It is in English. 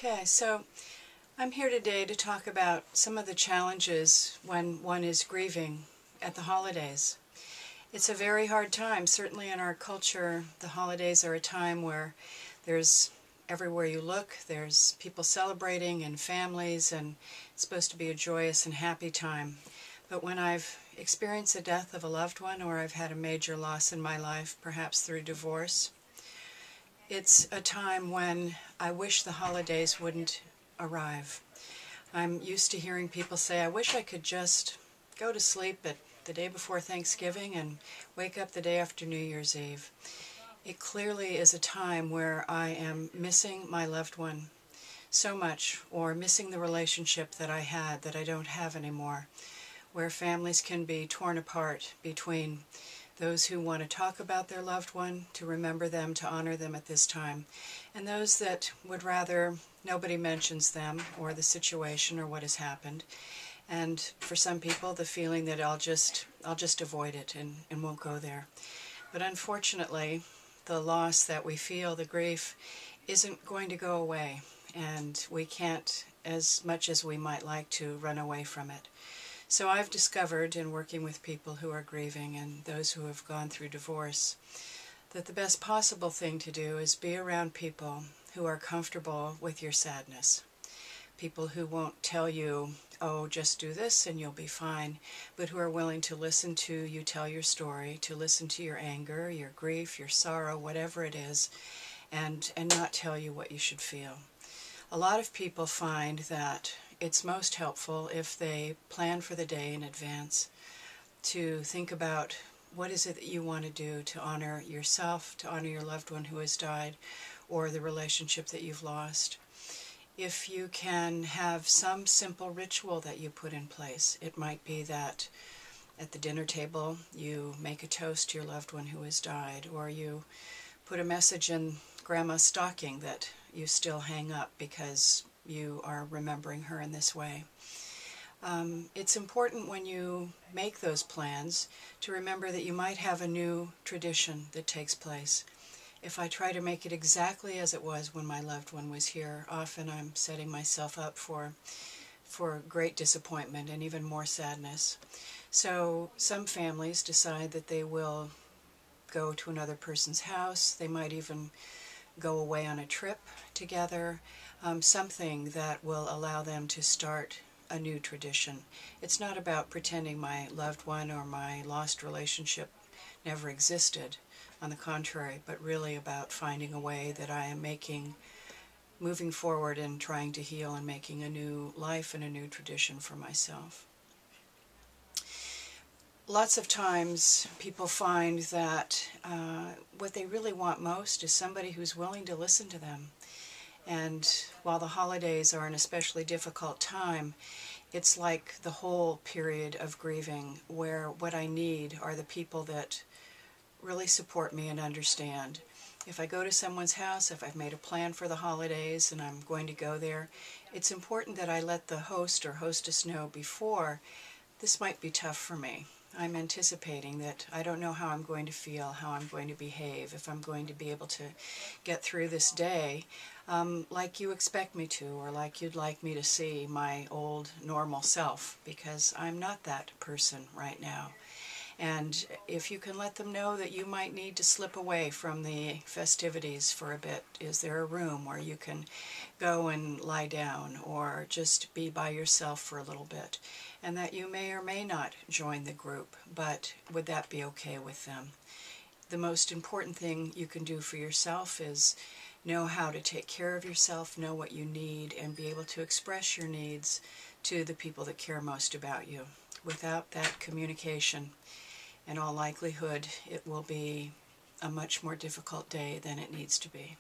Okay, so I'm here today to talk about some of the challenges when one is grieving at the holidays. It's a very hard time. Certainly in our culture, the holidays are a time where there's everywhere you look, there's people celebrating and families, and it's supposed to be a joyous and happy time. But when I've experienced the death of a loved one, or I've had a major loss in my life, perhaps through divorce, it's a time when I wish the holidays wouldn't arrive. I'm used to hearing people say, I wish I could just go to sleep at the day before Thanksgiving and wake up the day after New Year's Eve. It clearly is a time where I am missing my loved one so much, or missing the relationship that I had that I don't have anymore, where families can be torn apart between those who want to talk about their loved one, to remember them, to honor them at this time, and those that would rather nobody mentions them or the situation or what has happened. And for some people, the feeling that I'll just avoid it and won't go there. But unfortunately, the loss that we feel, the grief, isn't going to go away, and we can't, as much as we might like to, run away from it. So I've discovered, in working with people who are grieving and those who have gone through divorce, that the best possible thing to do is be around people who are comfortable with your sadness. People who won't tell you, oh, just do this and you'll be fine, but who are willing to listen to you tell your story, to listen to your anger, your grief, your sorrow, whatever it is, and not tell you what you should feel. A lot of people find that it's most helpful if they plan for the day in advance, to think about what is it that you want to do to honor yourself, to honor your loved one who has died, or the relationship that you've lost. If you can have some simple ritual that you put in place, it might be that at the dinner table you make a toast to your loved one who has died, or you put a message in Grandma's stocking that you still hang up because you are remembering her in this way. It's important when you make those plans to remember that you might have a new tradition that takes place. If I try to make it exactly as it was when my loved one was here, often I'm setting myself up for great disappointment and even more sadness. So some families decide that they will go to another person's house. They might even go away on a trip together, something that will allow them to start a new tradition. It's not about pretending my loved one or my lost relationship never existed, on the contrary, but really about finding a way that I am moving forward and trying to heal and making a new life and a new tradition for myself. Lots of times people find that what they really want most is somebody who's willing to listen to them. And while the holidays are an especially difficult time, it's like the whole period of grieving where what I need are the people that really support me and understand. If I go to someone's house, if I've made a plan for the holidays and I'm going to go there, it's important that I let the host or hostess know before, this might be tough for me. I'm anticipating that I don't know how I'm going to feel, how I'm going to behave, if I'm going to be able to get through this day like you expect me to, or like you'd like me to see my old normal self, because I'm not that person right now. And if you can let them know that you might need to slip away from the festivities for a bit, is there a room where you can go and lie down or just be by yourself for a little bit, and that you may or may not join the group, but would that be okay with them? The most important thing you can do for yourself is know how to take care of yourself, know what you need, and be able to express your needs to the people that care most about you. Without that communication, in all likelihood, it will be a much more difficult day than it needs to be.